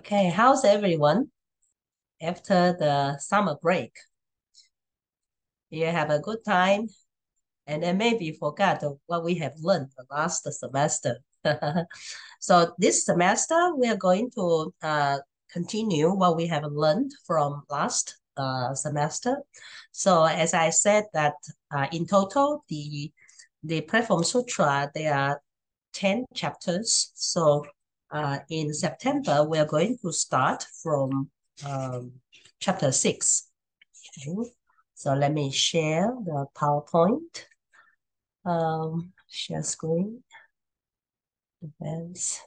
Okay, how's everyone after the summer break? You have a good time and then maybe forgot what we have learned the last semester. So this semester, we are going to continue what we have learned from last semester. So as I said that in total, the Platform Sutra, there are 10 chapters. So in September, we are going to start from chapter 6. Okay. So let me share the PowerPoint. Share screen. Events.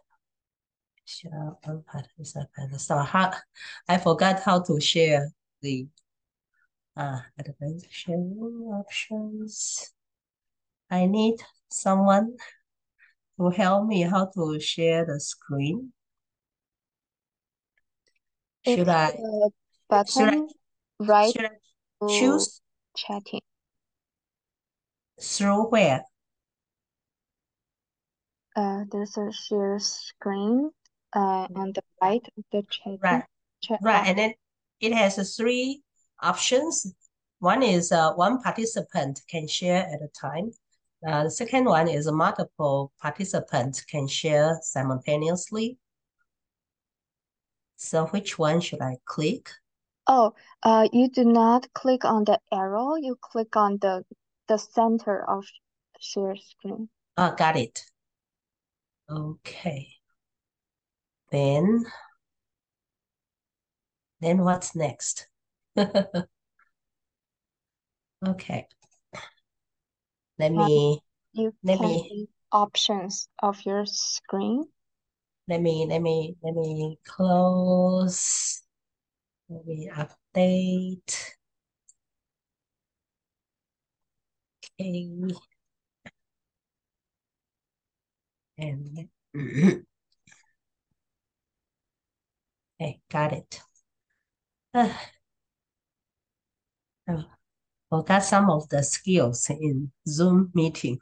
Share on participant. So I forgot how to share the advanced sharing options. I need someone to help me how to share the screen. It's Should I the should I button right should I to choose chatting. through where? There's a share screen on the right of the chatting Right, chat right. box. And then it has three options. One is one participant can share at a time. The second one is multiple participants can share simultaneously. So which one should I click? Oh, you do not click on the arrow, you click on the center of share screen. Got it. Okay. Then what's next? Okay. Let And me you let can me see options of your screen. let me close. Let me update. Okay. And okay, got it. I forgot some of the skills in Zoom meeting.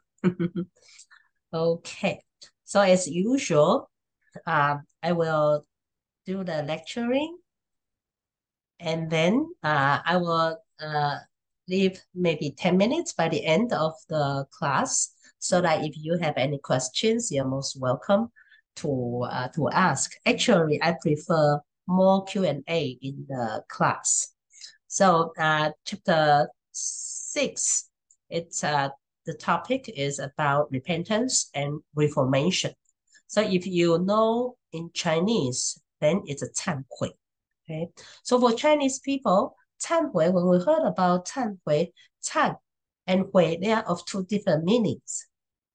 Okay, so as usual, I will do the lecturing and then I will leave maybe 10 minutes by the end of the class so that if you have any questions, you're most welcome to ask. Actually, I prefer more Q&A in the class. So chapter 6, it's the topic is about repentance and reformation. So if you know in Chinese, then it's a 忏悔. Okay. So for Chinese people, 忏悔, when we heard about 忏悔, 忏 and 悔, they are of two different meanings.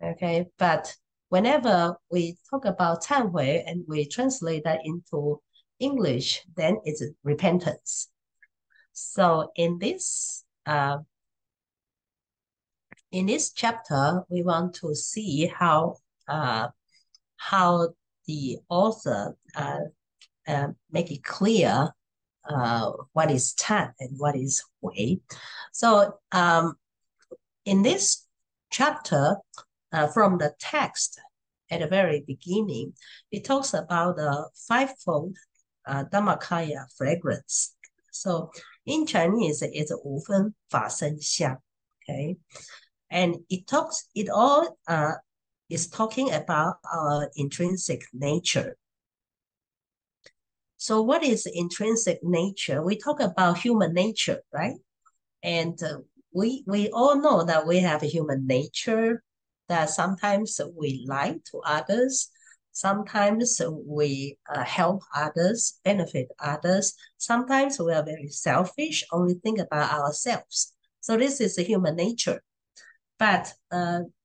Okay. But whenever we talk about 忏悔and we translate that into English, then it's repentance. So in this chapter, we want to see how the author make it clear what is Tan and what is Hui. So in this chapter, from the text at the very beginning, it talks about the fivefold Dhammakaya fragrance. So in Chinese, it's 五分法身香. Okay, and it all is talking about our intrinsic nature. So what is intrinsic nature? We talk about human nature, right? And we all know that we have a human nature, that sometimes we lie to others, sometimes we help others, benefit others, sometimes we are very selfish, only think about ourselves. So this is a human nature. But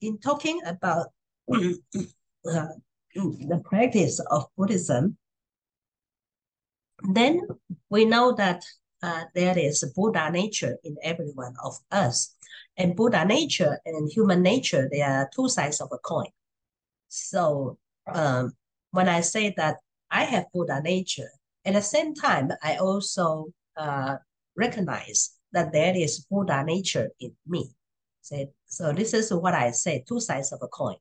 in talking about the practice of Buddhism, then we know that there is Buddha nature in every one of us. And Buddha nature and human nature, they are two sides of a coin. So when I say that I have Buddha nature, at the same time, I also recognize that there is Buddha nature in me. So this is what I say, two sides of a coin.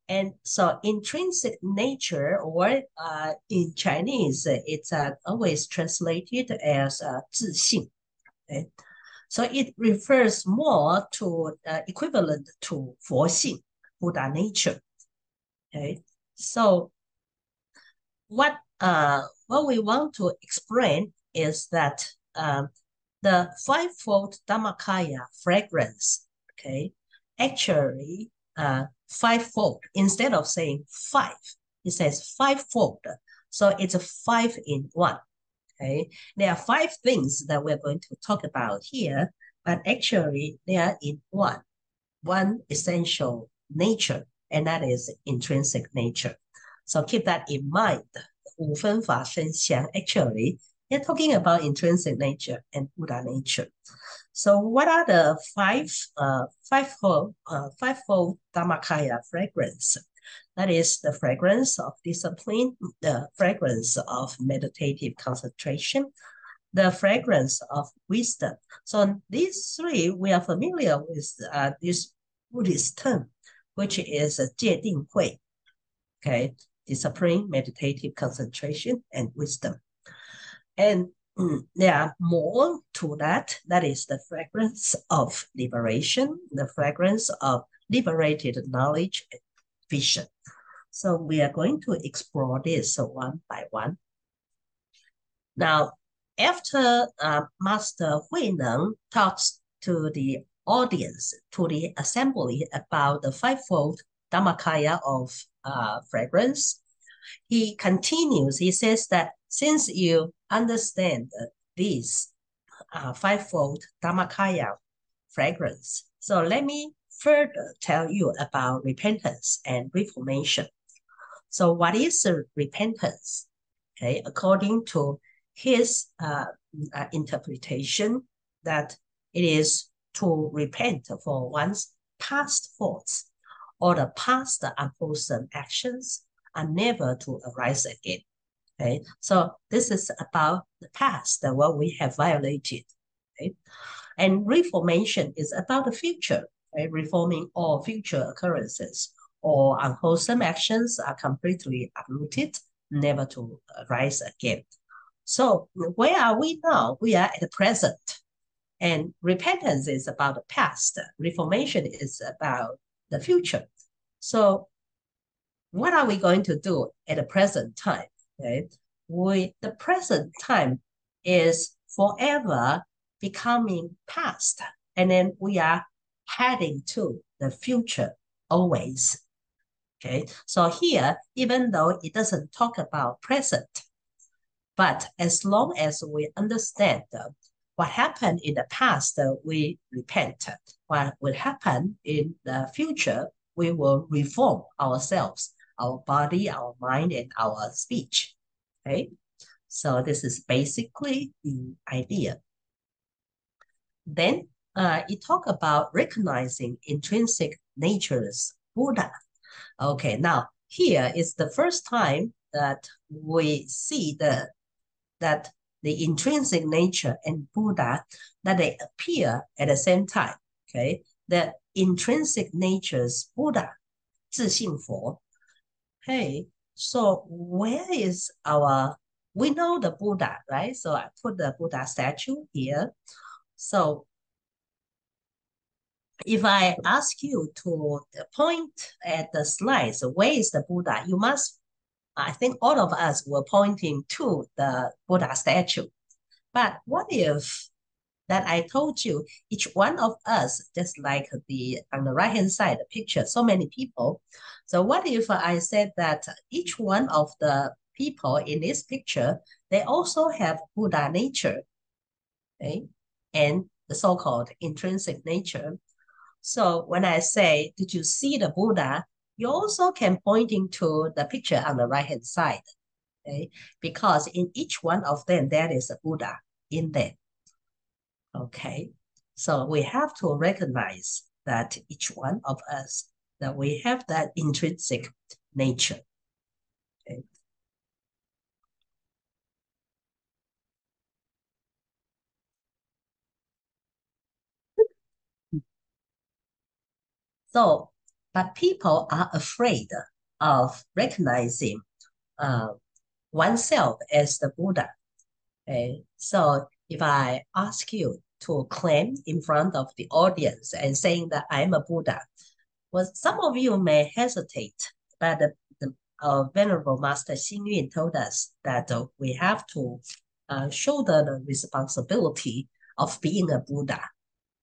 And so intrinsic nature, or in Chinese, it's always translated as 自性. Okay? So it refers more to equivalent to 佛性, Buddha nature. Okay? So what we want to explain is that the fivefold Dhammakaya fragrance, okay, actually fivefold. Instead of saying five, it says fivefold. So it's a 5 in 1. Okay, there are 5 things that we're going to talk about here, but actually they are in one essential nature, and that is intrinsic nature. So keep that in mind. 五分法身相, actually, they're talking about intrinsic nature and Buddha nature. So what are the fivefold Dhammakaya fragrance? That is the fragrance of discipline, the fragrance of meditative concentration, the fragrance of wisdom. So these 3, we are familiar with this Buddhist term, which is 戒定慧, okay, discipline, meditative concentration, and wisdom. And there are more to that. That is the fragrance of liberation, the fragrance of liberated knowledge and vision. So we are going to explore this one by one. Now, after Master Huineng talks to the audience, to the assembly about the fivefold Dhammakaya of fragrance, he continues. He says that since you understand this fivefold Dhammakaya fragrance, so let me further tell you about repentance and reformation. So what is repentance? Okay, according to his interpretation, that it is to repent for one's past faults or the past unwholesome actions are never to arise again. Okay, so this is about the past, what we have violated. Okay? And reformation is about the future, okay? Reforming all future occurrences. All unwholesome actions are completely uprooted, never to rise again. So where are we now? We are at the present. And repentance is about the past. Reformation is about the future. So what are we going to do at the present time? Okay? The present time is forever becoming past. And then we are heading to the future always. Okay, so here, even though it doesn't talk about present, but as long as we understand what happened in the past, we repent. What will happen in the future, we will reform ourselves, our body, our mind, and our speech. Okay, so this is basically the idea. Then it talk about recognizing intrinsic natures Buddha. Okay, now here is the first time that we see that the intrinsic nature and Buddha, that they appear at the same time. Okay, the intrinsic natures Buddha, 自性佛. Hey, so where is we know the Buddha, right? So I put the Buddha statue here. So if I ask you to point at the slides, where is the Buddha? You must, I think all of us were pointing to the Buddha statue. But what if that I told you, each one of us, just like on the right-hand side, the picture, so many people. So what if I said that each one of the people in this picture, they also have Buddha nature, okay? And the so-called intrinsic nature. So when I say, did you see the Buddha? You also can pointing to the picture on the right-hand side, okay? Because in each one of them, there is a Buddha in there. Okay, so we have to recognize that each one of us, that we have that intrinsic nature. Okay. So but people are afraid of recognizing oneself as the Buddha. Okay? So if I ask you to claim in front of the audience and saying that I'm a Buddha, well, some of you may hesitate, but Venerable Master Xing Yun told us that we have to shoulder the responsibility of being a Buddha,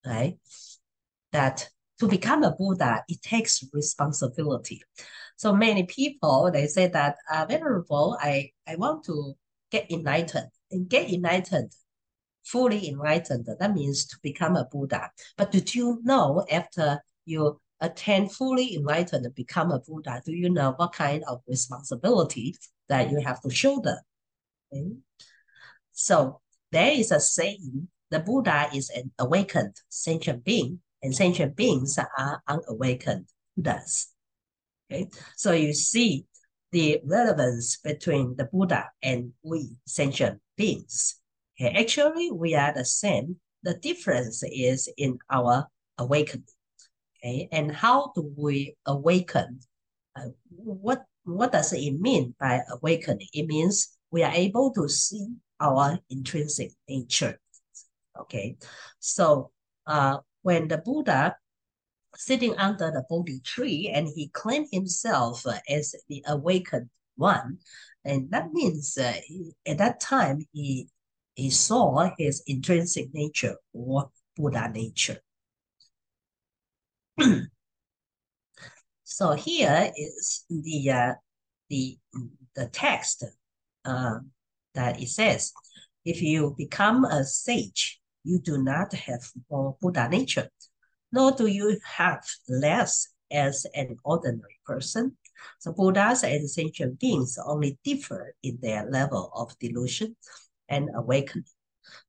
right? That to become a Buddha, it takes responsibility. So many people, they say that, Venerable, I want to get enlightened. And get enlightened, fully enlightened, that means to become a Buddha. But did you know after you attain fully enlightened and become a Buddha, do you know what kind of responsibility that you have to shoulder? Okay? So there is a saying, the Buddha is an awakened sentient being, and sentient beings are unawakened Buddhas. Okay? So you see the relevance between the Buddha and we sentient beings. Okay? Actually, we are the same. The difference is in our awakening. Okay? And how do we awaken? What does it mean by awakening? It means we are able to see our intrinsic nature. Okay, so when the Buddha sitting under the Bodhi tree and he claimed himself as the awakened one, and that means at that time he saw his intrinsic nature or Buddha nature. So here is the text that it says, if you become a sage, you do not have more Buddha nature, nor do you have less as an ordinary person. So Buddhas and sentient beings only differ in their level of delusion and awakening.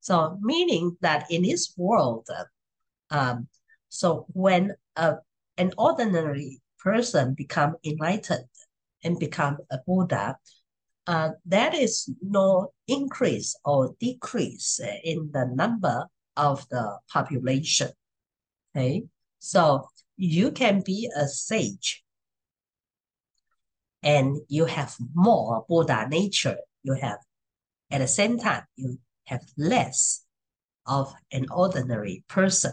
So meaning that in this world, so when an ordinary person become enlightened and become a Buddha, that is no increase or decrease in the number of the population. Okay, so you can be a sage and you have more Buddha nature. You have, at the same time, you have less of an ordinary person.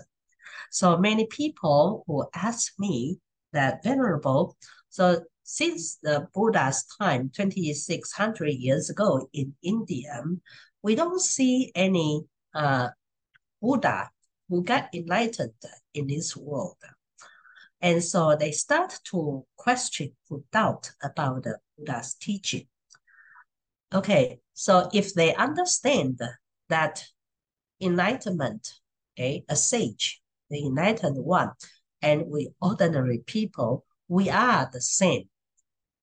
So many people who ask me that, Venerable, so since the Buddha's time, 2,600 years ago in India, we don't see any Buddha who got enlightened in this world. And so they start to question, to doubt about the Buddha's teaching. Okay, so if they understand that enlightenment, okay, a sage, the enlightened one, and we ordinary people, we are the same.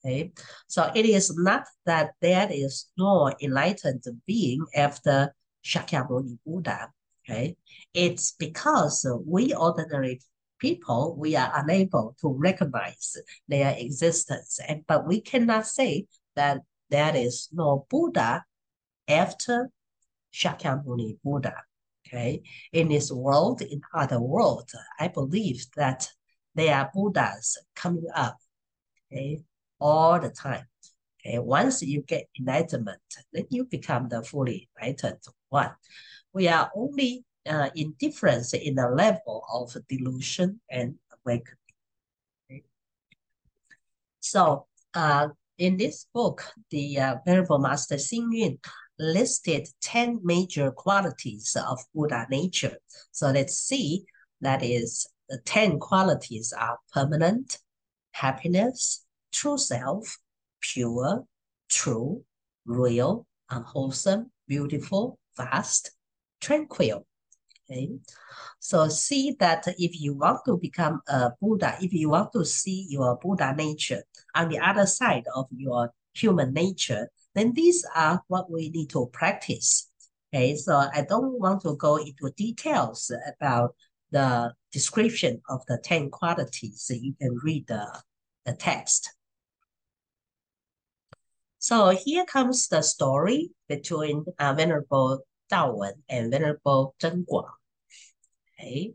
Okay, so it is not that there is no enlightened being after Shakyamuni Buddha. Okay, it's because we ordinary people, we are unable to recognize their existence, but we cannot say that there is no Buddha after Shakyamuni Buddha. Okay, in this world, in other worlds, I believe that there are Buddhas coming up, okay, all the time. Okay, once you get enlightenment, then you become the fully enlightened one. We are only in difference in the level of delusion and awakening. Okay. So in this book, the Venerable Master Xing Yun listed 10 major qualities of Buddha nature. So let's see, that is, the 10 qualities are permanent, happiness, true self, pure, true, real, unwholesome, beautiful, vast, tranquil. Okay, so see that if you want to become a Buddha, if you want to see your Buddha nature on the other side of your human nature, then these are what we need to practice. Okay, so I don't want to go into details about the description of the 10 qualities. So you can read the text. So here comes the story between Venerable Daowen and Venerable Zhenguang. Okay,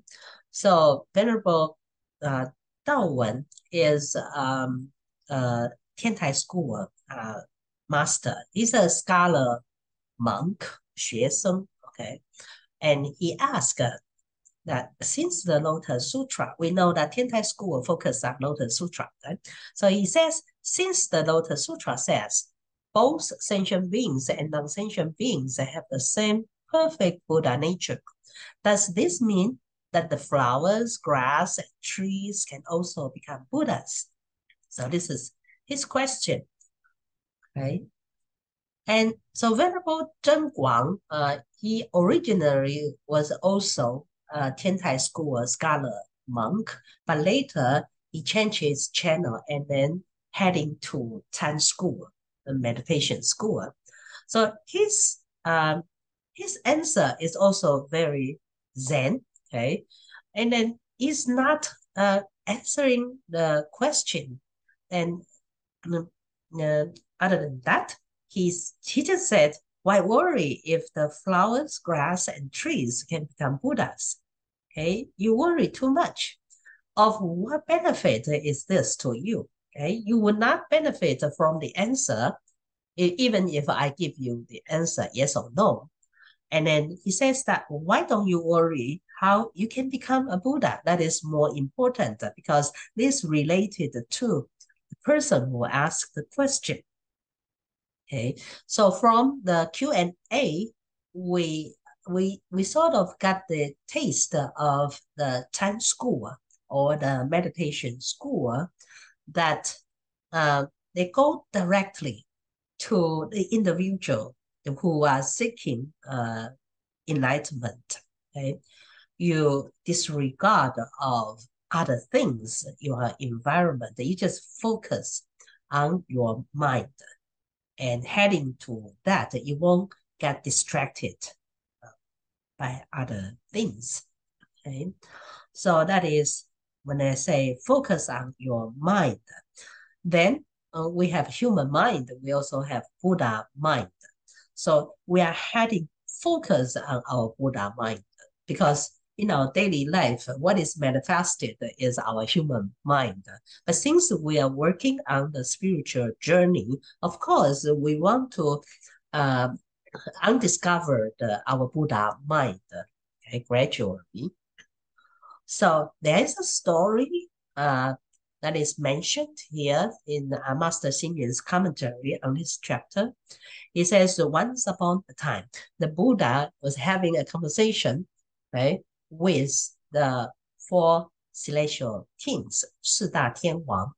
so Venerable Daowen is Tiantai School master. He's a scholar monk, 学生, okay? And he asked that since the Lotus Sutra, we know that Tiantai School focus on Lotus Sutra, right? So he says, since the Lotus Sutra says both sentient beings and non-sentient beings have the same perfect Buddha nature, does this mean that the flowers, grass, and trees can also become Buddhas? So this is his question, right? And so Venerable Zhenguang, he originally was also a Tiantai School scholar monk, but later he changed his channel and then heading to Tan School, the meditation school. So his answer is also very Zen, okay? And then he's not answering the question. And other than that, he just said, why worry if the flowers, grass, and trees can become Buddhas? Okay, you worry too much. Of what benefit is this to you? Okay, you will not benefit from the answer, even if I give you the answer yes or no. And then he says that, why don't you worry how you can become a Buddha? That is more important because this related to the person who asked the question. Okay, so from the Q&A, we sort of got the taste of the Chan school or the meditation school that they go directly to the individual who are seeking enlightenment. Okay, you disregard of other things, your environment. You just focus on your mind. And heading to that, you won't get distracted by other things. Okay, so that is when I say focus on your mind. Then we have human mind. We also have Buddha mind. So we are heading focus on our Buddha mind because in our daily life, what is manifested is our human mind. But since we are working on the spiritual journey, of course, we want to undiscover our Buddha mind, okay, gradually. So there is a story that is mentioned here in Master Xing Yun's commentary on this chapter. He says, once upon a time, the Buddha was having a conversation, right, with the four celestial kings, 四大天王,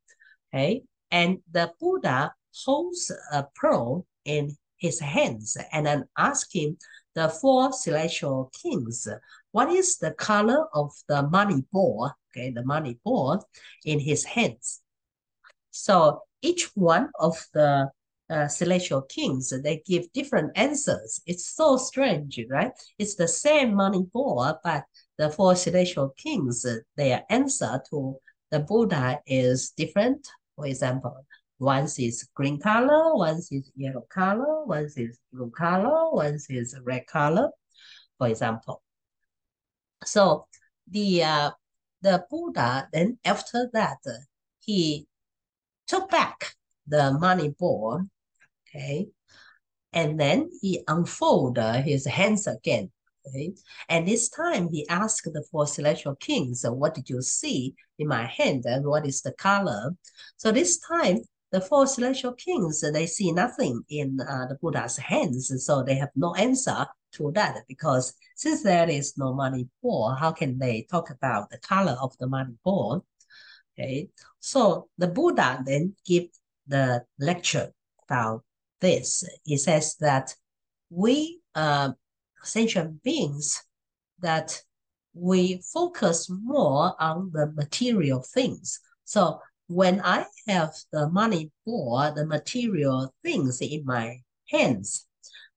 okay? And the Buddha holds a pearl in his hands and then asking the four celestial kings, what is the color of the money ball, okay, the money ball in his hands? So each one of the celestial kings, they give different answers. It's so strange, right? It's the same money ball, but the four celestial kings, their answer to the Buddha is different. For example, one is green color, one is yellow color, one is blue color, one is red color, for example. So the Buddha, then after that, he took back the money ball, okay, and then he unfolded his hands again, okay, and this time he asked the four celestial kings, what did you see in my hand and what is the color? So this time the four celestial kings, they see nothing in the Buddha's hands, so they have no answer to that because since there is no money ball, how can they talk about the color of the money ball? Okay, so the Buddha then give the lecture about this. He says that we sentient beings, that we focus more on the material things. So when I have the money ball, the material things in my hands,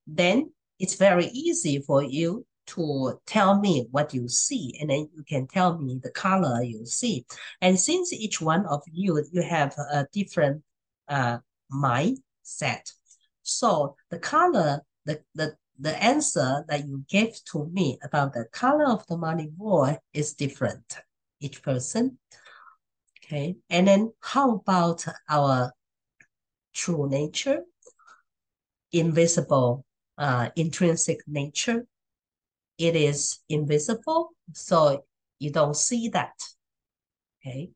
then it's very easy for you to tell me what you see, and then you can tell me the color you see. And since each one of you have a different mindset, so the color, the answer that you gave to me about the color of the money ball is different, each person. Okay. And then how about our true nature, invisible, intrinsic nature? It is invisible, so you don't see that. Okay.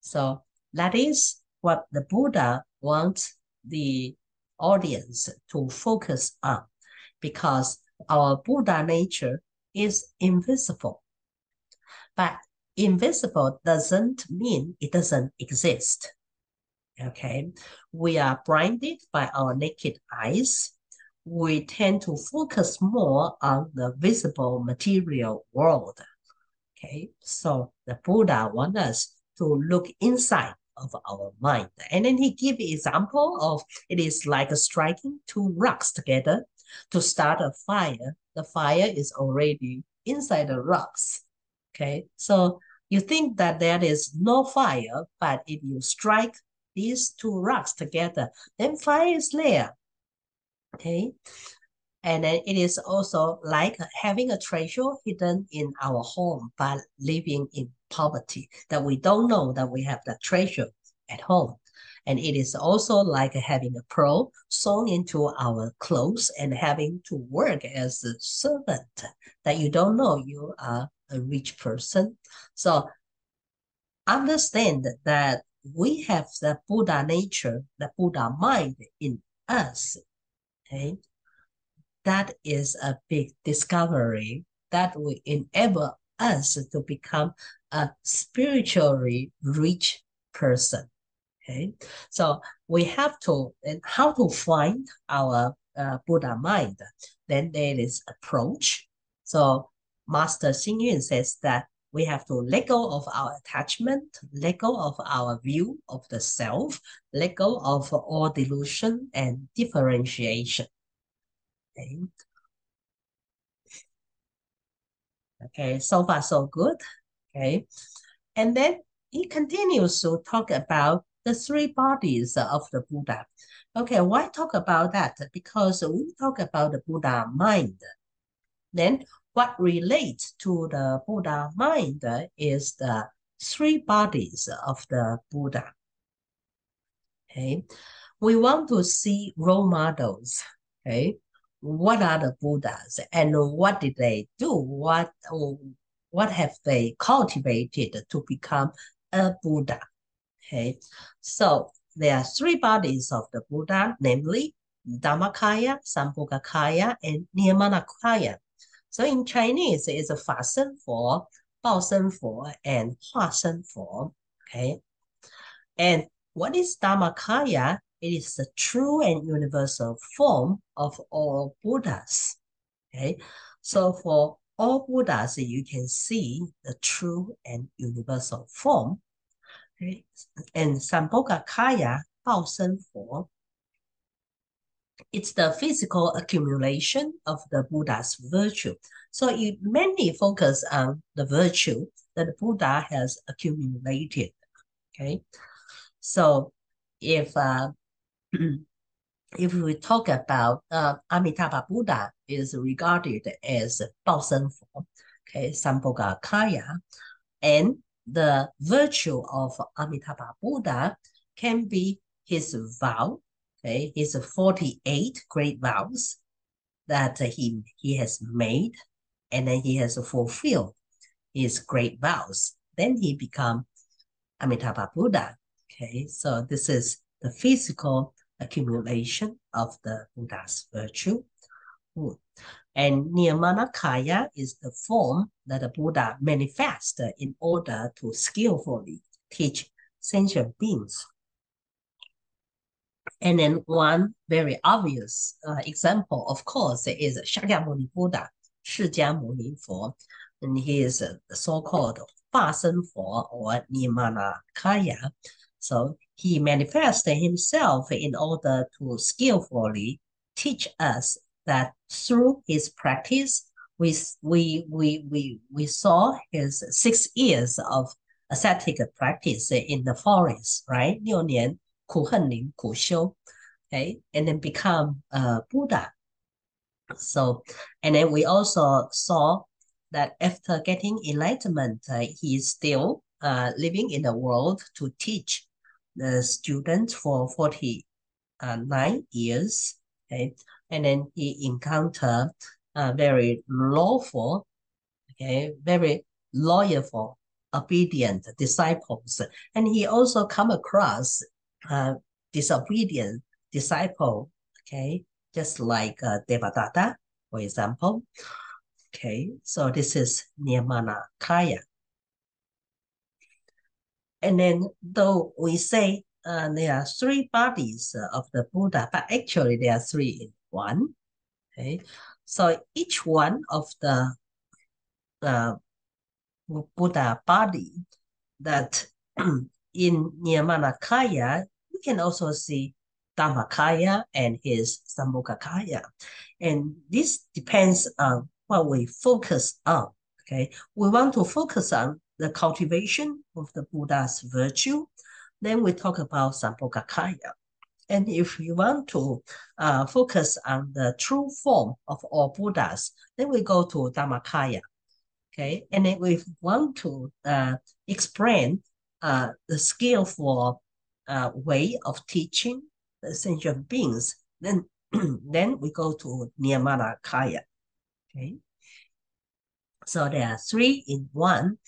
So that is what the Buddha wants the audience to focus on, because our Buddha nature is invisible. But invisible doesn't mean it doesn't exist. Okay, we are blinded by our naked eyes. We tend to focus more on the visible material world. Okay, so the Buddha wants us to look inside of our mind. And then he give example of it is like striking two rocks together to start a fire. The fire is already inside the rocks. Okay, so you think that there is no fire, but if you strike these two rocks together, then fire is there. Okay, and then it is also like having a treasure hidden in our home, but living in poverty, that we don't know that we have that treasure at home. And it is also like having a pearl sewn into our clothes and having to work as a servant, that you don't know you are a rich person. So understand that we have the Buddha nature, the Buddha mind in us. Okay, that is a big discovery that will enable us to become a spiritually rich person. Okay, so we have to, and how to find our Buddha mind. Then there is approach. So Master Xing Yun says that we have to let go of our attachment, let go of our view of the self, let go of all delusion and differentiation. Okay. Okay, so far so good. Okay, and then he continues to talk about the three bodies of the Buddha. Okay, why talk about that? Because we talk about the Buddha mind. Then what relates to the Buddha mind is the three bodies of the Buddha. Okay, we want to see role models. Okay, what are the Buddhas and what did they do? What have they cultivated to become a Buddha? Okay, so there are three bodies of the Buddha, namely Dhammakaya, Sambhogakaya, and Nirmanakaya. So in Chinese, it's a 法身佛, 报身佛, and 化身佛. Okay, and what is Dhammakaya? It is the true and universal form of all Buddhas. Okay, so for all Buddhas, you can see the true and universal form. Okay, and Sambhogakaya, 报身佛, it's the physical accumulation of the Buddha's virtue. So you mainly focus on the virtue that the Buddha has accumulated. Okay, so if if we talk about Amitabha Buddha is regarded as 报身佛, okay, Sambhogakaya, and the virtue of Amitabha Buddha can be his vow, okay, his 48 great vows that he has made, and then he has fulfilled his great vows. Then he becomes Amitabha Buddha. Okay, so this is the physical accumulation of the Buddha's virtue. And Nirmanakaya is the form that the Buddha manifests in order to skillfully teach sentient beings. And then one very obvious example, of course, is Shakyamuni Buddha, 释迦牟尼佛, and he is the so-called 化身佛 or Nirmanakaya. So he manifested himself in order to skillfully teach us that through his practice, we saw his 6 years of ascetic practice in the forest, right? 6年苦恨林苦修, okay, and then become a Buddha. So, and then we also saw that after getting enlightenment, he still living in the world to teach the students for 49 years. Okay, and then he encountered very lawful, okay, very loyal, obedient disciples, and he also come across disobedient disciple. Okay, just like Devadatta, for example. Okay, so this is Nirmanakaya. And then though we say there are three bodies of the Buddha, but actually there are three in one. Okay, so each one of the Buddha body that in Nirmanakaya, we can also see Dhammakaya and his Sambhogakaya. And this depends on what we focus on. Okay, we want to focus on the cultivation of the Buddha's virtue, then we talk about Sambhogakaya. And if you want to focus on the true form of all Buddhas, then we go to Dhammakaya. Okay, and then we want to explain the skillful way of teaching the sentient beings, then then we go to Nirmanakaya. Okay, so there are three in one.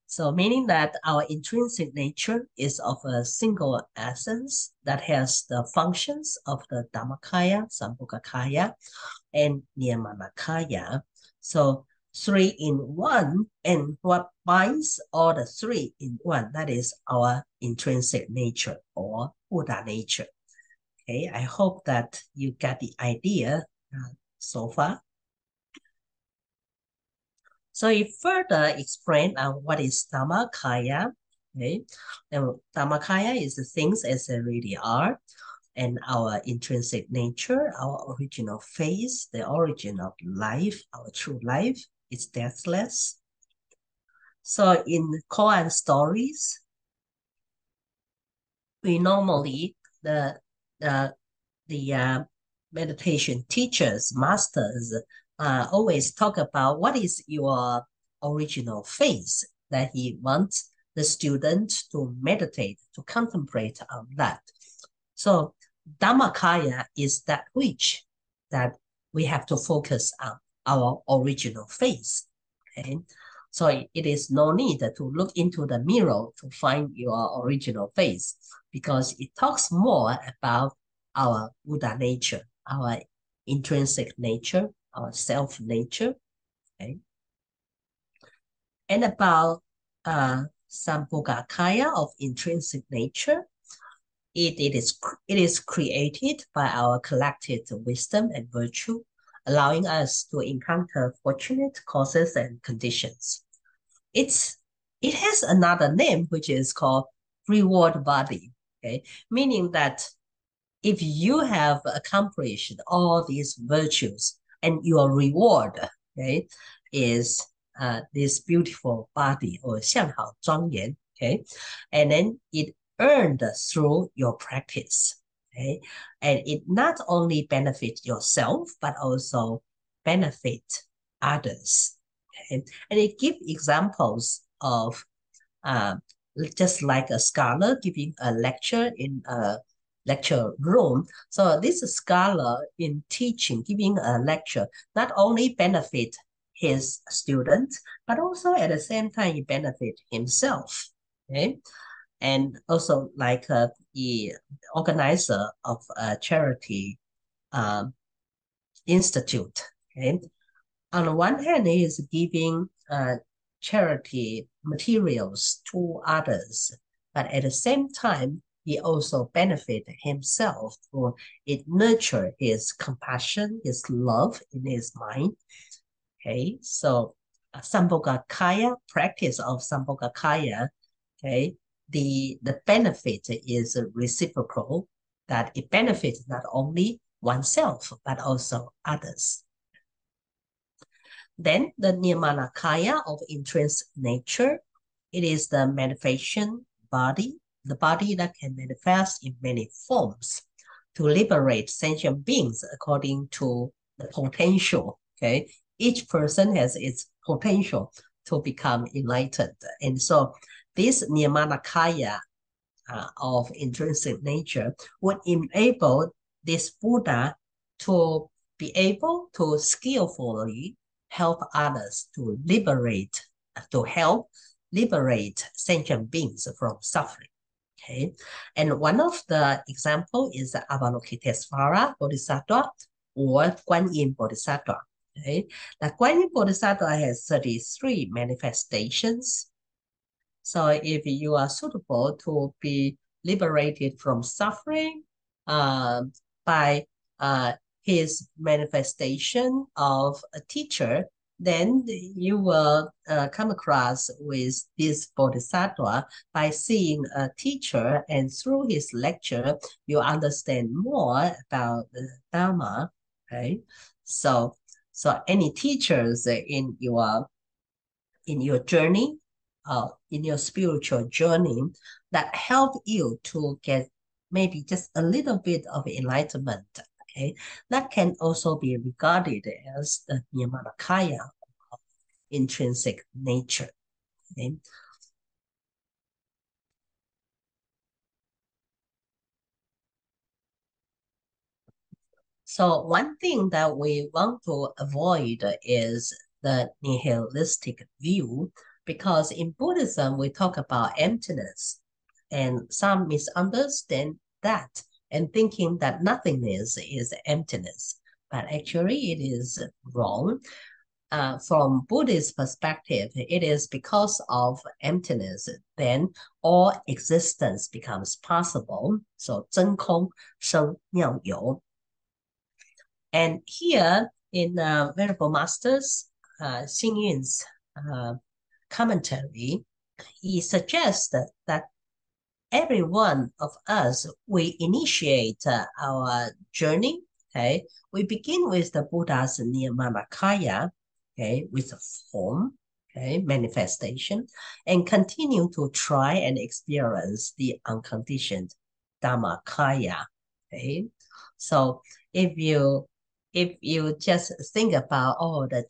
So meaning that our intrinsic nature is of a single essence that has the functions of the Dhammakaya, Sambhogakaya, and Nirmanakaya. So three in one, and what binds all the three in one, that is our intrinsic nature or Buddha nature. Okay, I hope that you get the idea so far. So if further explain on what is Dhammakaya, okay, then Dhammakaya is the things as they really are, and our intrinsic nature, our original face, the origin of life, our true life is deathless. So in koan stories, we normally the meditation teachers, masters, always talk about what is your original face that he wants the student to meditate, to contemplate on that. So Dhammakaya is that which that we have to focus on our original face. Okay, so it is no need to look into the mirror to find your original face, because it talks more about our Buddha nature, our intrinsic nature, our self nature. Okay, and about Sambhogakaya of intrinsic nature. It is created by our collective wisdom and virtue, allowing us to encounter fortunate causes and conditions. It has another name, which is called reward body. Okay, meaning that if you have accomplished all these virtues and your reward, okay, is this beautiful body or 相好庄严, okay, and then it earned through your practice, okay, and it not only benefits yourself but also benefit others, okay? And it gives examples of just like a scholar giving a lecture in a lecture room. So this scholar in teaching, giving a lecture, not only benefit his students, but also at the same time he benefit himself. Okay, and also like the organizer of a charity institute. Okay, on the one hand, he is giving charity materials to others, but at the same time, he also benefit himself, for it nurture his compassion, his love in his mind. Okay, so Sambhogakaya, practice of Sambhogakaya, okay, the benefit is reciprocal, that it benefits not only oneself, but also others. Then the Nirmanakaya of intrinsic nature, it is the manifestation body, the body that can manifest in many forms to liberate sentient beings according to the potential. Okay, each person has its potential to become enlightened. And so this Nirmanakaya of intrinsic nature would enable this Buddha to be able to skillfully help others to help liberate sentient beings from suffering. Okay, and one of the example is Avalokitesvara Bodhisattva or Guan Yin Bodhisattva. Okay, the Guan Yin Bodhisattva has 33 manifestations. So if you are suitable to be liberated from suffering by his manifestation of a teacher, then you will come across with this bodhisattva by seeing a teacher, and through his lecture, you understand more about the Dharma. Okay, so any teachers in your journey, in your spiritual journey, that help you to get maybe just a little bit of enlightenment. Okay, that can also be regarded as the Nirmanakaya of intrinsic nature. Okay. So one thing that we want to avoid is the nihilistic view, because in Buddhism, we talk about emptiness, and some misunderstand that and thinking that nothingness is emptiness. But actually, it is wrong. From Buddhist perspective, it is because of emptiness, then all existence becomes possible. So 真空生妙有. And here in Venerable Master's Xing Yun's commentary, he suggests that every one of us, we initiate our journey. Okay, we begin with the Buddha's Nirmanakaya, okay, with form, okay, manifestation, and continue to try and experience the unconditioned Dhammakaya. Okay, so if you just think about the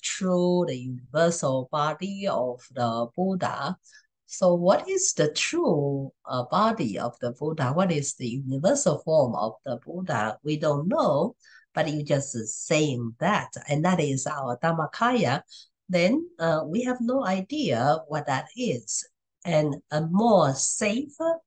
universal body of the Buddha, so what is the true body of the Buddha? What is the universal form of the Buddha? We don't know, but you just saying that, and that is our Dhammakaya, then we have no idea what that is. And a safer,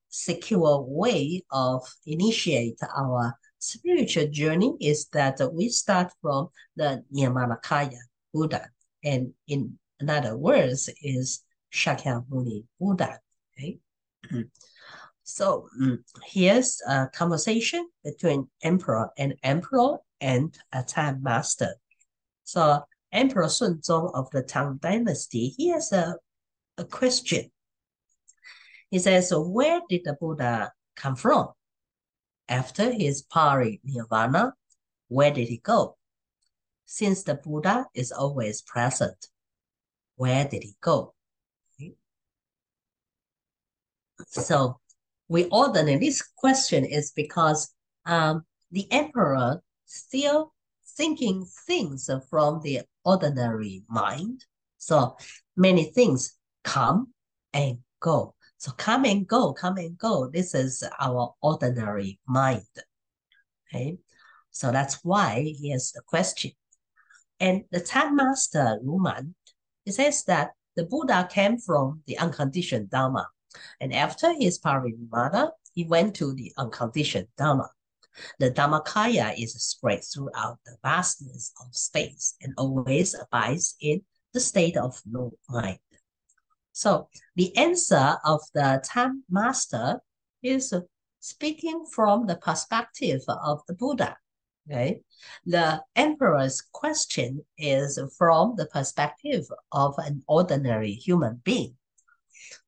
secure way of initiate our spiritual journey is that we start from the Nirmanakaya Buddha, and in other words is Shakyamuni Buddha. Okay. So here's a conversation between emperor and a time master. So Emperor Sunzong of the Tang Dynasty, he has a question. He says, so where did the Buddha come from? After his parinirvana, where did he go? Since the Buddha is always present, where did he go? Okay. So we ordinate this question is because the emperor still thinking things from the ordinary mind. So many things come and go. So come and go, come and go. This is our ordinary mind. Okay, so that's why he has the question. And the Time Master Luman, he says that the Buddha came from the unconditioned Dharma. And after his parinirvana, he went to the unconditioned Dharma. The Dhammakaya is spread throughout the vastness of space and always abides in the state of no mind. So the answer of the Time Master is speaking from the perspective of the Buddha. Okay? The emperor's question is from the perspective of an ordinary human being.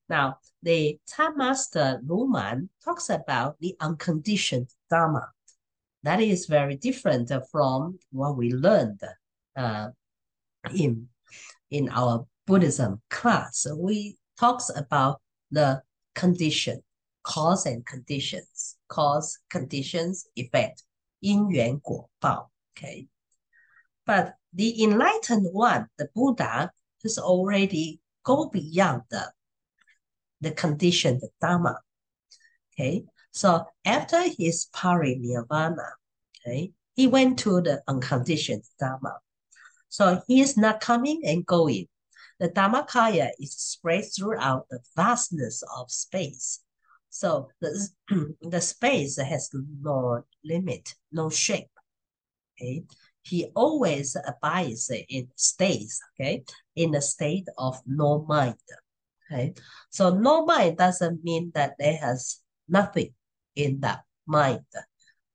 Now, the Time Master Luman talks about the unconditioned Dharma. That is very different from what we learned in our Buddhism class. We talks about the condition, cause and conditions, effect, 因缘果报. Okay, but the enlightened one, the Buddha, has already go beyond the conditioned Dharma. Okay, so after his parinirvana, okay, he went to the unconditioned Dharma. So he is not coming and going. The Dhammakaya is spread throughout the vastness of space. So the space has no limit, no shape. Okay, he always abides in states. Okay, in a state of no mind. Okay, so no mind doesn't mean that there has nothing in that mind.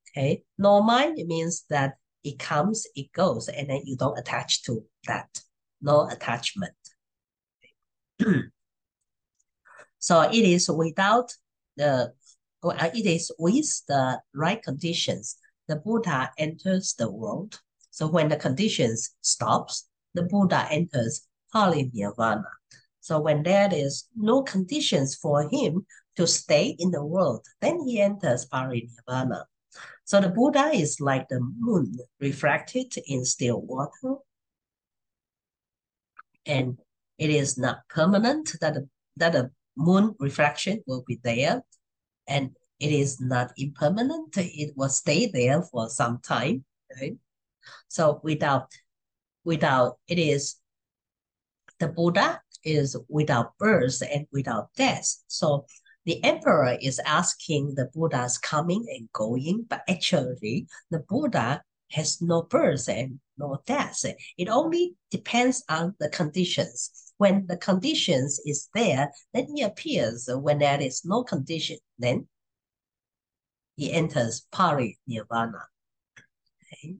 Okay, no mind means that it comes, it goes, and then you don't attach to that. No attachment. So it is without it is with the right conditions, the Buddha enters the world. So when the conditions stops, the Buddha enters parinirvana. So when there is no conditions for him to stay in the world, then he enters parinirvana. So the Buddha is like the moon reflected in still water, and it is not permanent that the moon reflection will be there, and it is not impermanent. It will stay there for some time. Right? So without it is the Buddha is without birth and without death. So the emperor is asking the Buddha's coming and going, but actually the Buddha has no birth and no death. It only depends on the conditions. When the conditions is there, then he appears. When there is no condition, then he enters parinirvana. Okay?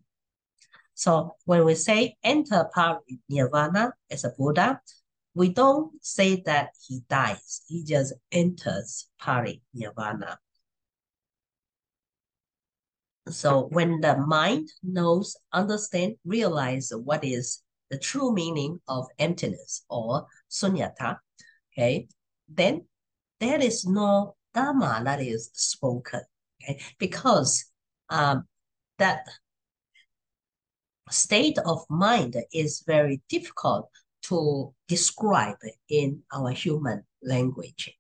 So when we say enter parinirvana as a Buddha, we don't say that he dies. He just enters parinirvana. So when the mind knows, understand, realize what is the true meaning of emptiness or sunyata, okay, then there is no dharma that is spoken, okay, because that state of mind is very difficult to describe in our human language.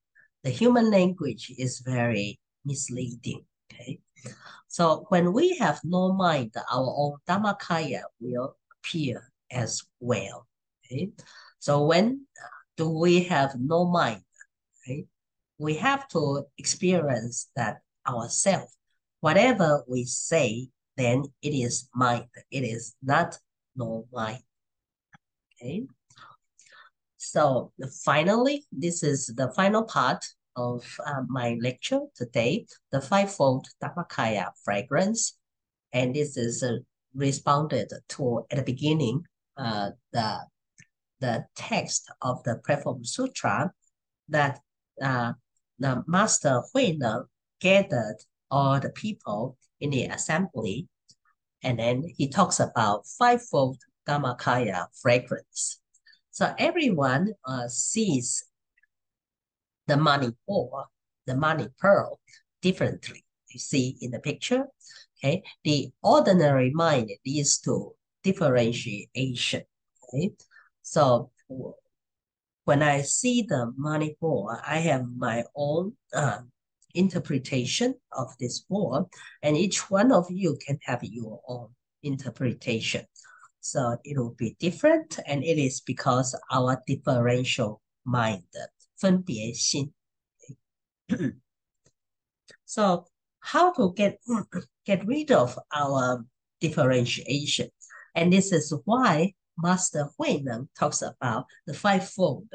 The human language is very misleading, okay? So when we have no mind, our own Dhammakaya will appear as well, okay? So when do we have no mind, right? We have to experience that ourselves. Whatever we say, then it is mind. It is not no mind. Okay. So finally, this is the final part of my lecture today, the fivefold Dhammakaya fragrance. And this is responded to at the beginning, the text of the Platform Sutra that the Master Huineng gathered all the people in the assembly, and then he talks about fivefold Dhammakaya fragrance. So everyone sees the money ball, the money pearl differently. You see in the picture, okay? The ordinary mind leads to differentiation, okay? So when I see the money ball, I have my own interpretation of this ball, and each one of you can have your own interpretation. So it will be different, and it is because our differential mind, 分别心. So how to get rid of our differentiation? And this is why Master Huineng talks about the fivefold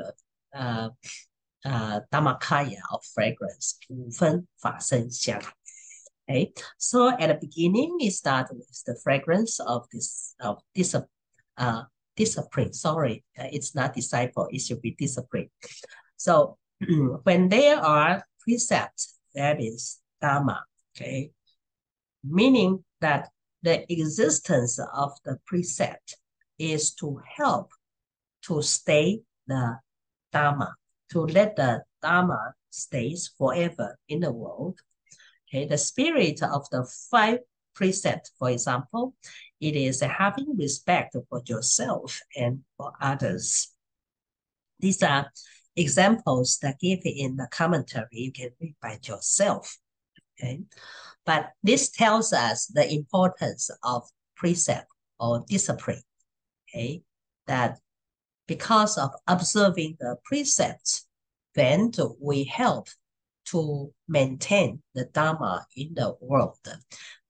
Dhammakaya of fragrance, 五分法身香. Okay, so at the beginning, it starts with the fragrance of discipline. Sorry, it's not disciple. It should be discipline. So when there are precepts, that is Dharma. Okay, meaning that the existence of the precept is to help to stay the Dharma, to let the Dharma stays forever in the world. Okay, the spirit of the five precepts, for example, it is having respect for yourself and for others. These are examples that give in the commentary. You can read by yourself. Okay, but this tells us the importance of precept or discipline. Okay, that because of observing the precepts, then we help to maintain the Dharma in the world.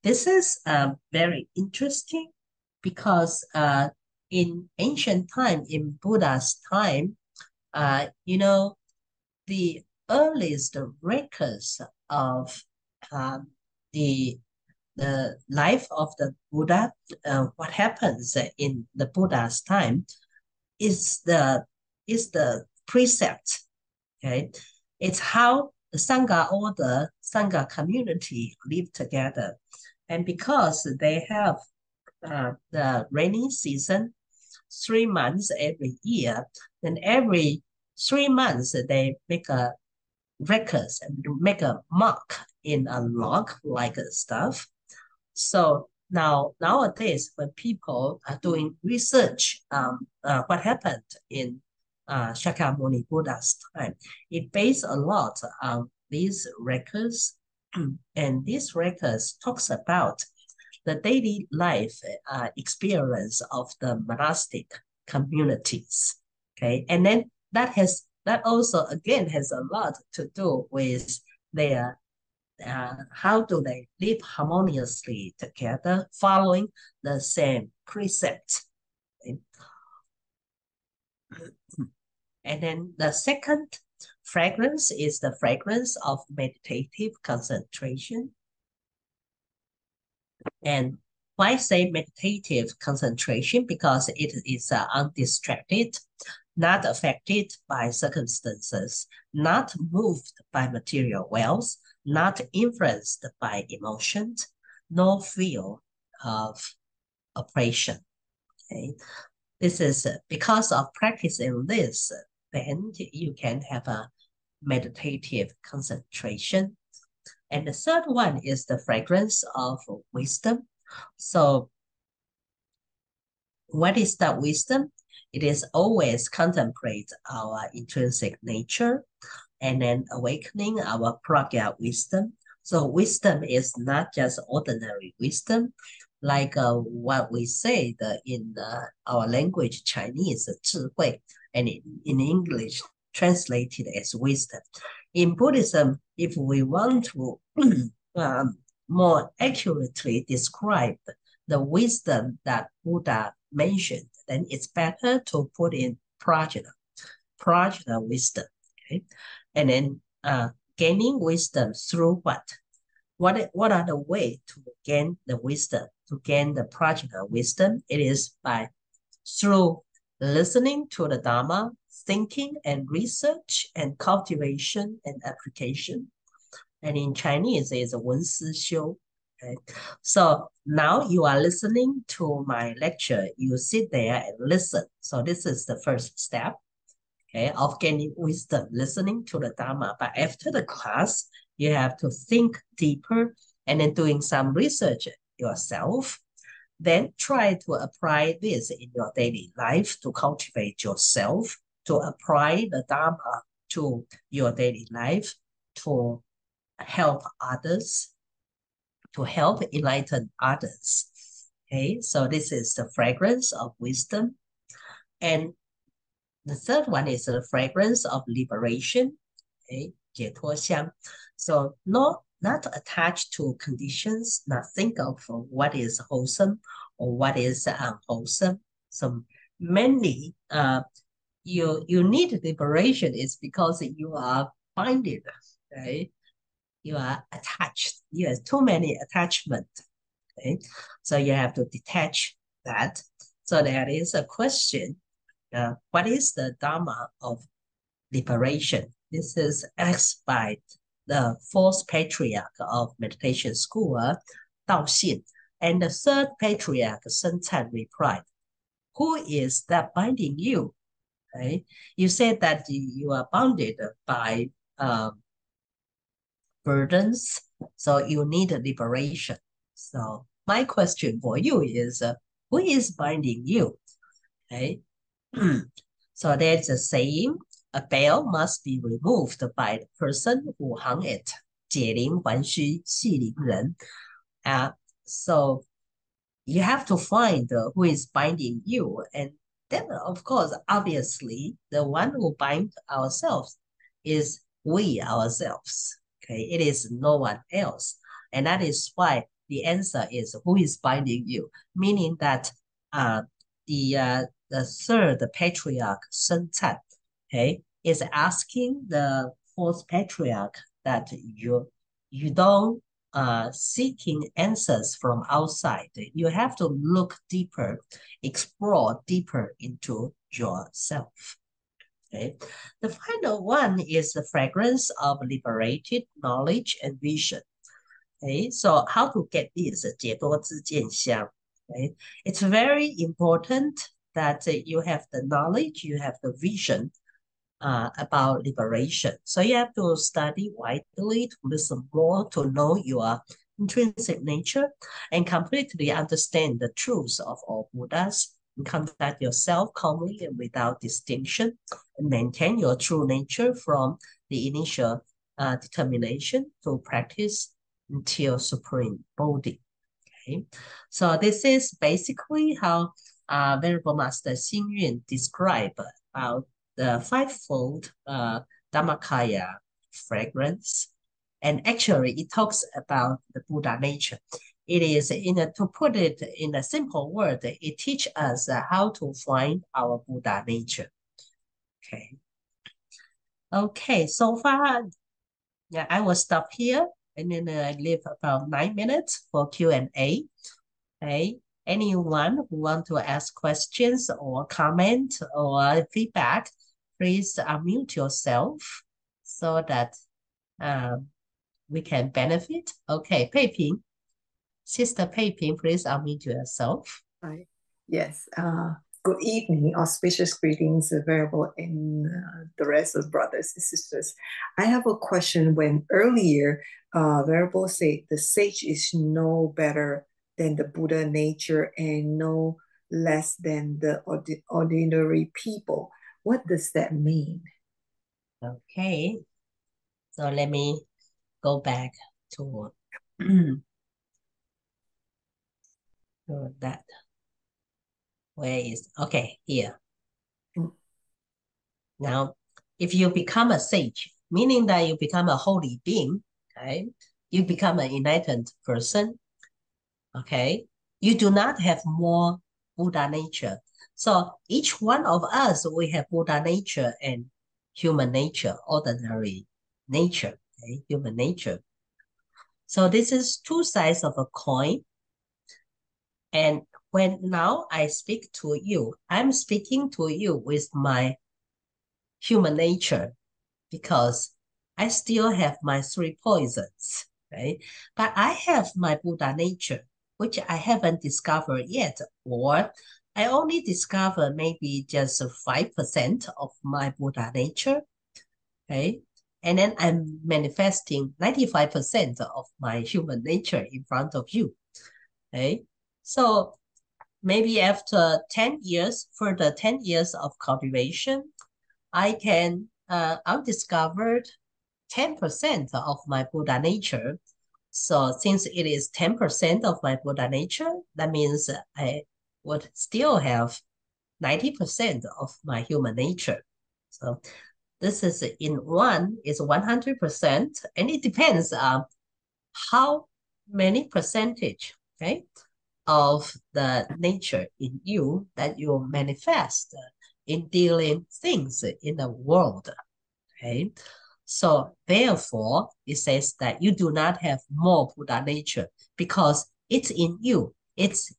This is very interesting because in ancient time, in Buddha's time, the earliest records of the the life of the Buddha, what happens in the Buddha's time, is the precept. Okay, it's how the Sangha order, Sangha community live together, and because they have the rainy season, 3 months every year, then every 3 months they make a records and make a mark in a log like stuff. So nowadays, when people are doing research, what happened in Shakyamuni Buddha's time, it based a lot on these records, and these records talks about the daily life experience of the monastic communities. Okay, and then that also again has a lot to do with their how do they live harmoniously together, following the same precept. Okay? And then the second fragrance is the fragrance of meditative concentration. And why say meditative concentration? Because it is undistracted, not affected by circumstances, not moved by material wealth, not influenced by emotions, no fear of oppression. Okay, this is because of practicing this, then you can have a meditative concentration. And the third one is the fragrance of wisdom. So what is that wisdom? It is always contemplate our intrinsic nature and then awakening our pragya wisdom. So wisdom is not just ordinary wisdom, like what we say in our language, Chinese, 智慧, and in English, translated as wisdom. In Buddhism, if we want to more accurately describe the wisdom that Buddha mentioned, then it's better to put in prajna wisdom. Okay, and then gaining wisdom through what? What are the way to gain the wisdom? To gain the prajna wisdom, it is through listening to the Dharma, thinking and research and cultivation and application. And in Chinese, it's 文思修. Okay. So now you are listening to my lecture. You sit there and listen. So this is the first step, okay, of gaining wisdom, listening to the Dharma. But after the class, you have to think deeper and then doing some research yourself. Then try to apply this in your daily life to cultivate yourself, to apply the Dharma to your daily life, to help others, to help enlighten others. Okay, so this is the fragrance of wisdom. And the third one is the fragrance of liberation. Okay, 解脱香. So not attached to conditions, not think of what is wholesome or what is unwholesome. So mainly you need liberation is because you are binded, right? You are attached. You have too many attachments. Okay, so you have to detach that. So there is a question: what is the Dharma of liberation? This is asked by the fourth patriarch of meditation school, Dao Xin, and the third patriarch, Sun Can, replied, "Who is that binding you?" Okay, you said that you are bounded by burdens, so you need liberation. So my question for you is, who is binding you? Okay. So there's a saying, a bell must be removed by the person who hung it. 解铃还须系铃人. So you have to find who is binding you. And then, of course, obviously, the one who binds ourselves is we ourselves. Okay, it is no one else. And that is why the answer is who is binding you, meaning that the third patriarch, Sun Can, okay, is asking the fourth patriarch that you don't seeking answers from outside. You have to look deeper, explore deeper into yourself. Okay. The final one is the fragrance of liberated knowledge and vision. Okay. So how to get this 解脱之见香? Okay. It's very important that you have the knowledge, you have the vision about liberation. So you have to study widely, to listen more, to know your intrinsic nature, and completely understand the truths of all Buddhas, and conduct yourself calmly and without distinction, and maintain your true nature from the initial determination to practice until supreme Bodhi. Okay, so this is basically how Venerable Master Xing Yun described about the fivefold Dhammakaya fragrance. And actually, it talks about the Buddha nature. It is, to put it in a simple word, it teaches us how to find our Buddha nature. Okay. Okay, so far, yeah, I will stop here, and then I leave about 9 minutes for Q&A. Okay. Anyone who want to ask questions or comment or feedback, please unmute yourself so that we can benefit. Okay, Pei Ping. Sister Pei Ping, please unmute yourself. Hi. Yes. Good evening, auspicious greetings, Venerable, and the rest of brothers and sisters. I have a question. When earlier, Venerable said the sage is no better than the Buddha nature and no less than the ordinary people. What does that mean? Okay, so let me go back to, to that. Where is, okay, here. Mm. Now, if you become a sage, meaning that you become a holy being, okay, you become an enlightened person, okay, you do not have more Buddha nature. So each one of us, we have Buddha nature and human nature, ordinary nature, okay, human nature. So this is two sides of a coin. And when now I speak to you, I'm speaking to you with my human nature because I still have my three poisons, right? But I have my Buddha nature, which I haven't discovered yet, or I only discover maybe just 5% of my Buddha nature, okay? And then I'm manifesting 95% of my human nature in front of you, okay? So maybe after 10 years, further 10 years of cultivation, I've discovered 10% of my Buddha nature. So since it is 10% of my Buddha nature, that means I would still have 90% of my human nature. So this is in one is 100%, and it depends on how many percentage, okay, of the nature in you that you manifest in dealing things in the world. Okay, so therefore it says that you do not have more Buddha nature because it's in you. It's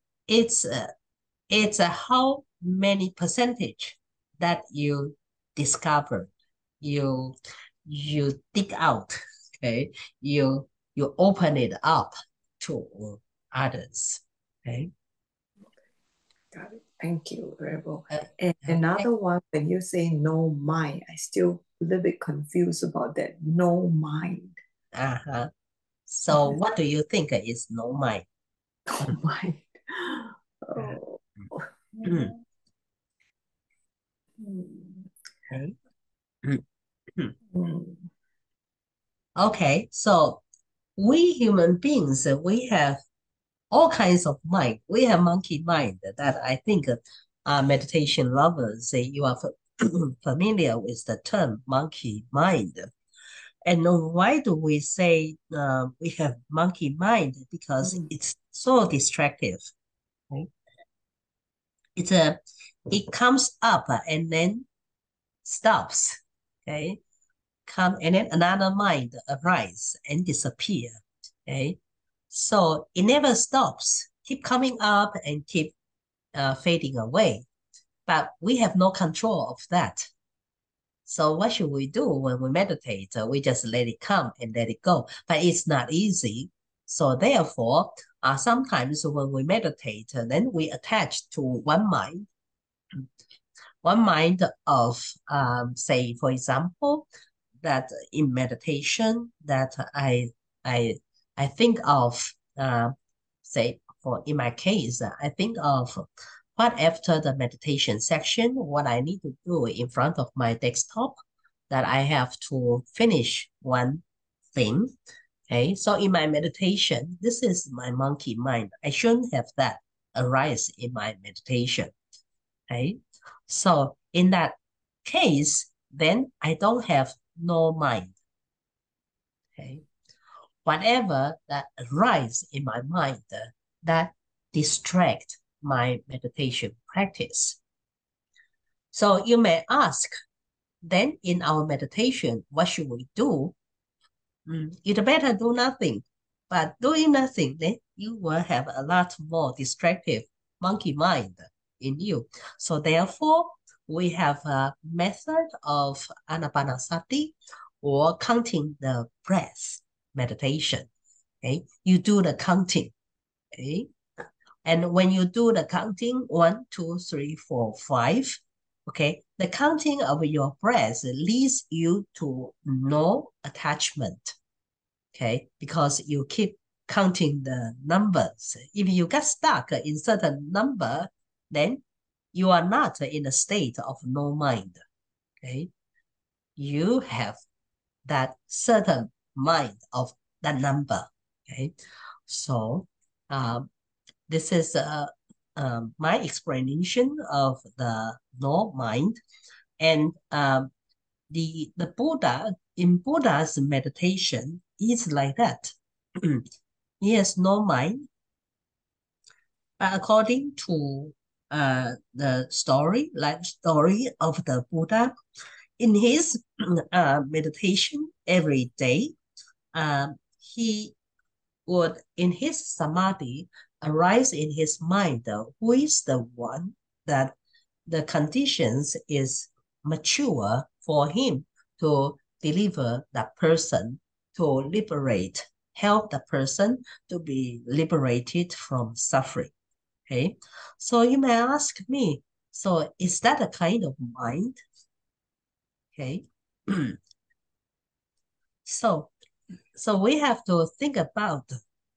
how many percentage that you discover, you dig out. Okay, you open it up to others. Okay. Got it. Thank you, Venerable. Uh, And okay. another one, when you say no mind, I still a little bit confused about that. No mind. Uh-huh. So what do you think is no mind? No mind. Oh. Mm. Hmm. Okay. Mm. Okay, so we human beings, we have all kinds of mind. We have monkey mind that I think meditation lovers, you are familiar with the term monkey mind. And why do we say we have monkey mind? Because Mm. it's so distractive. Right? It comes up and then stops. Okay, come and then another mind arise and disappear. Okay, so it never stops. Keep coming up and keep fading away. But we have no control of that. So what should we do when we meditate? We just let it come and let it go. But it's not easy. So therefore, sometimes when we meditate, then we attach to one mind of, say, for example, that in meditation that I I think of, say, for in my case, I think of what after the meditation section, what I need to do in front of my desktop, that I have to finish one thing. Okay, so in my meditation, this is my monkey mind. I shouldn't have that arise in my meditation. Okay, so in that case, then I don't have no mind. Okay, whatever that arise in my mind that distract my meditation practice. So you may ask, then in our meditation, what should we do? You'd better do nothing. But doing nothing, then you will have a lot more distractive monkey mind in you. So therefore, we have a method of anapanasati or counting the breath meditation. Okay, you do the counting. Okay, and when you do the counting, 1, 2, 3, 4, 5, okay, the counting of your breath leads you to no attachment. Okay, because you keep counting the numbers. If you get stuck in certain number, then you are not in a state of no mind. Okay, you have that certain mind of that number. Okay, so this is my explanation of the no mind, and the Buddha in Buddha's meditation is like that. He has no mind, but according to the life story of the Buddha, in his meditation every day, he would, in his samadhi, arise in his mind who is the one that the conditions is mature for him to deliver that person, to liberate, help the person to be liberated from suffering. Okay, so you may ask me, so is that a kind of mind? Okay, so we have to think about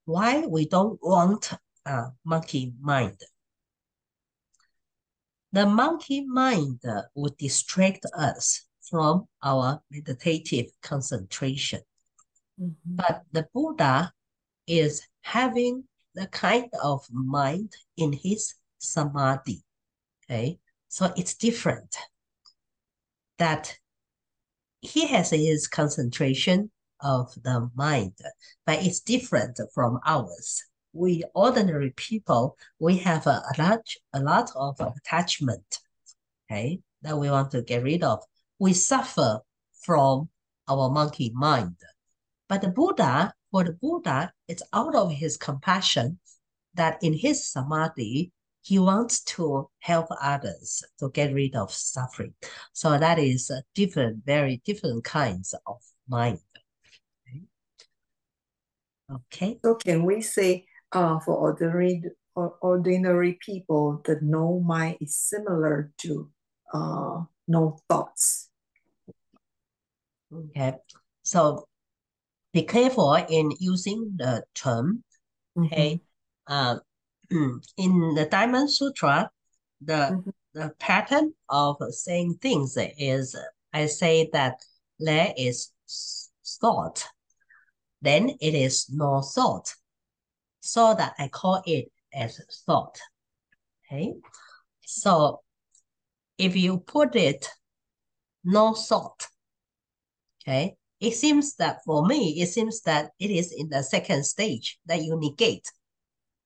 why we don't want a monkey mind. The monkey mind would distract us from our meditative concentration. Mm-hmm. But the Buddha is having the kind of mind in his samadhi. Okay, so it's different. That he has his concentration of the mind, but it's different from ours. We ordinary people, we have a lot of attachment, okay, that we want to get rid of. We suffer from our monkey mind. But for the Buddha, it's out of his compassion that in his samadhi, he wants to help others to get rid of suffering. So that is a very different kinds of mind. Okay. So can we say for ordinary people, the no mind is similar to no thoughts? Okay. So be careful in using the term. Okay. Mm-hmm. In the Diamond Sutra, the Mm-hmm. the pattern of saying things is I say that there is thought, then it is no thought, so that I call it as thought. Okay, so if you put it no thought, okay, it seems that for me, it seems that it is in the second stage that you negate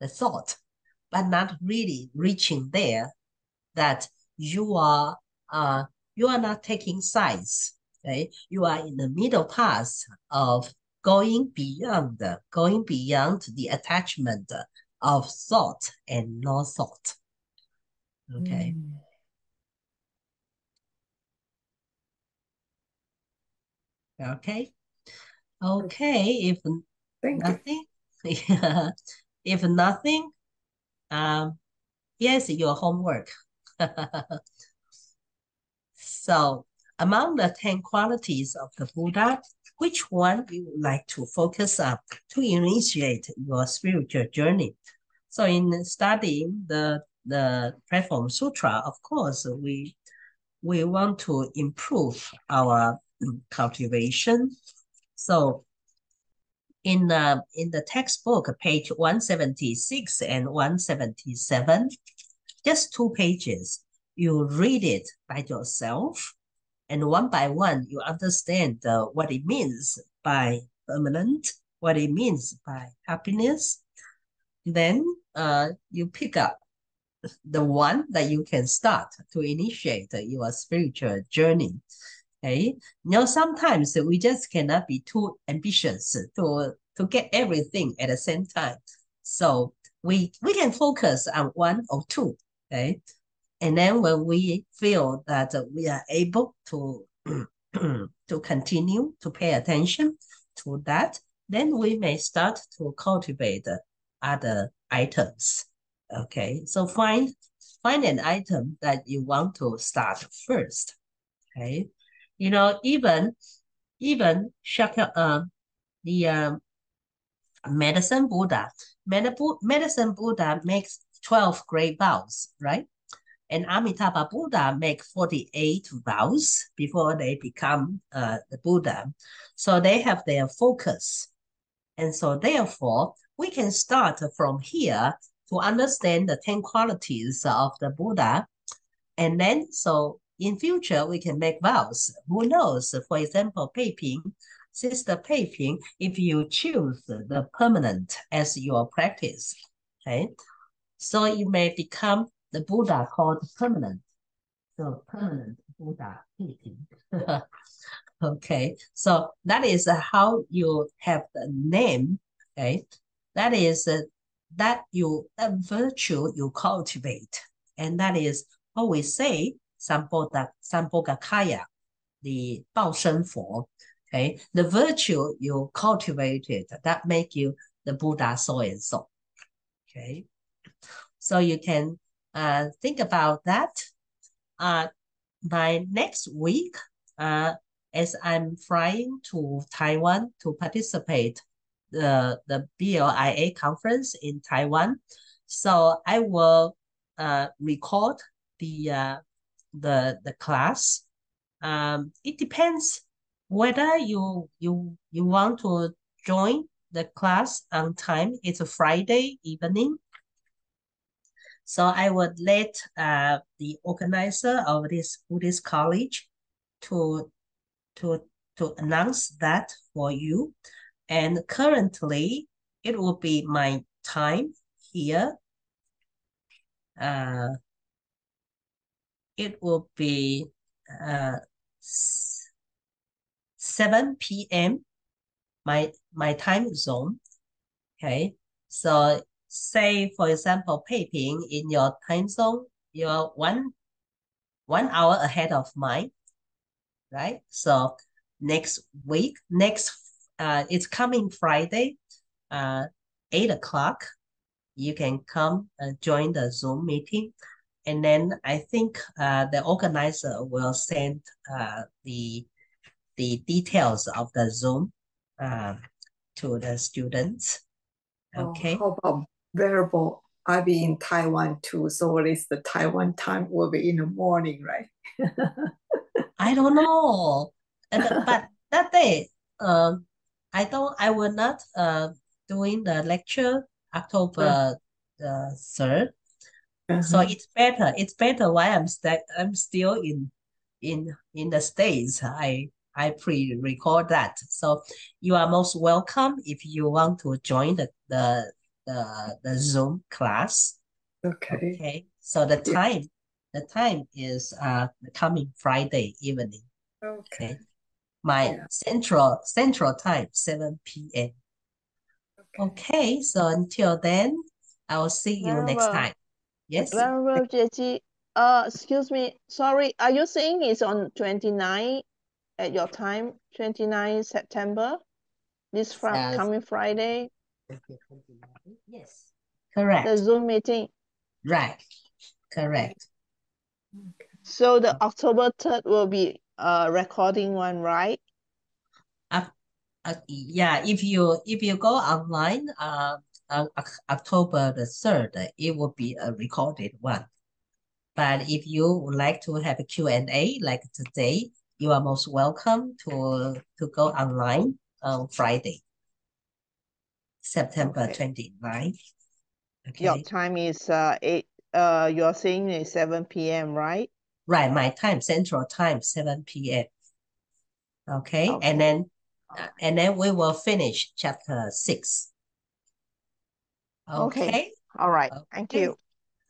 the thought, but not really reaching there, that you are not taking sides. Okay, you are in the middle path of going beyond the attachment of thought and no thought. Okay. Okay. Okay. If Thank nothing, if nothing, yes, your homework. So, among the 10 qualities of the Buddha, which one you would like to focus on to initiate your spiritual journey? So, in studying the Platform Sutra, of course, we want to improve our cultivation. So, in the textbook, page 176 and 177, just 2 pages. You read it by yourself, and one by one, you understand what it means by permanent, what it means by happiness. Then you pick up the one that you can start to initiate your spiritual journey. Okay, sometimes we just cannot be too ambitious to get everything at the same time. So we can focus on one or two. Okay, and then when we feel that we are able to to continue to pay attention to that, then we may start to cultivate other items. Okay, so find an item that you want to start first. Okay, even Shakya, the medicine Buddha, medicine Buddha makes 12 great vows, right? And Amitabha Buddha make 48 vows before they become the Buddha. So they have their focus. And so therefore, we can start from here to understand the 10 qualities of the Buddha. And then, so in future, we can make vows. Who knows? For example, Peiping, Sister Peiping, if you choose the permanent as your practice, okay? So you may become the Buddha called permanent. So permanent Buddha Peiping. Okay, so that is how you have the name. Okay, that is that virtue you cultivate, and that is what we say Sambhogakaya, the 报身佛. Okay, the virtue you cultivated that make you the Buddha so and so. Okay, so you can think about that. By next week, as I'm flying to Taiwan to participate the BLIA conference in Taiwan, so I will record the class. It depends whether you want to join the class on time. It's a Friday evening. So I would let the organizer of this Buddhist college to announce that for you. And currently, it will be my time here. It will be 7 p.m. my time zone. Okay, so say for example, Peiping, in your time zone, you're one hour ahead of mine, right? So next week, it's coming Friday, 8 o'clock, you can come and join the Zoom meeting. And then I think the organizer will send the details of the Zoom to the students. Okay. How about Venerable? I'll be in Taiwan too. So what is the Taiwan time? Will be in the morning, right? I don't know. But that day, I will not doing the lecture October the 3rd. So Uh-huh. it's better why I'm still in the States. I pre-record that. So you are most welcome if you want to join the Zoom class. Okay. Okay. So the Yeah. time is the coming Friday evening. Okay. Okay. My Yeah. central time, 7 p.m. Okay, so until then, I will see you Very next well. time. Yes. Very well, Jie. Excuse me. Sorry, are you saying it's on 29 at your time, 29 September? This coming Friday, Yes. the Correct. Zoom meeting. Right. Correct. So the October 3rd will be a recording one, right? Yeah, if you go online, October the 3rd, it will be a recorded one. But if you would like to have a Q&A like today, you are most welcome to go online on Friday, September Okay. 29th. Your Okay. time is 8. You're saying it's 7 p.m., right? Right, my time, Central Time, 7 p.m. Okay, Okay. and then we will finish chapter 6. Okay. Okay. All right. Okay. Thank you.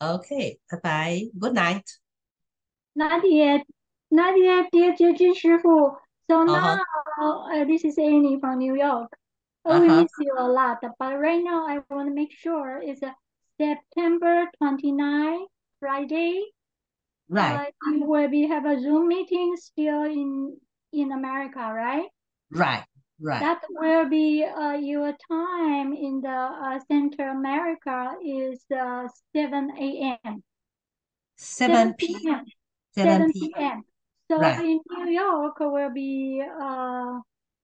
Okay. Bye-bye. Good night. Not yet, dear Jujin Shifu. So Uh-huh. now, this is Annie from New York. We Uh-huh. miss you a lot, but right now I want to make sure it's September 29, Friday. Right. You will have a Zoom meeting still in America, right? Right. Right. That will be your time in the Central America is 7 a.m. 7 p.m. 7 p.m. p.m. So Right. in New York will be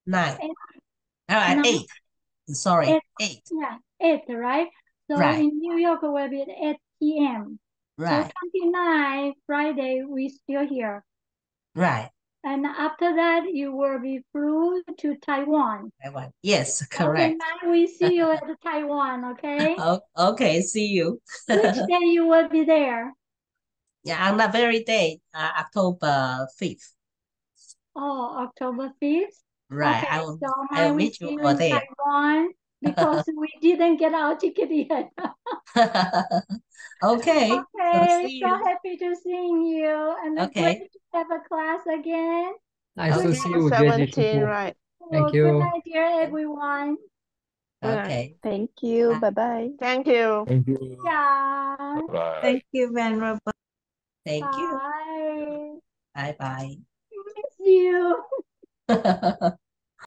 9. 9, 8. Sorry. 8. yeah, 8, right? So Right. in New York will be at 8 p.m. So Right. 29 Friday we still here. Right. And after that you will be flew to Taiwan. Taiwan. Yes, Okay, correct. now we see you at Taiwan, okay? Okay, see you. Which day you will be there? Yeah, on that very day, October 5th. Oh, October 5th? Right. Okay, so I will we meet see you you over in there. Taiwan because we didn't get our ticket yet. Okay. So Okay, see so you. happy to seeing you and Okay. great to have a class again. Nice to Okay. see you, 17, Jie. right? Thank Good you. night, dear everyone. Good night. Okay. Thank you. Bye. Bye-bye. Thank you. Thank you. Yeah. Bye. Thank you, Venerable. Thank you. Bye. Bye bye. Miss you.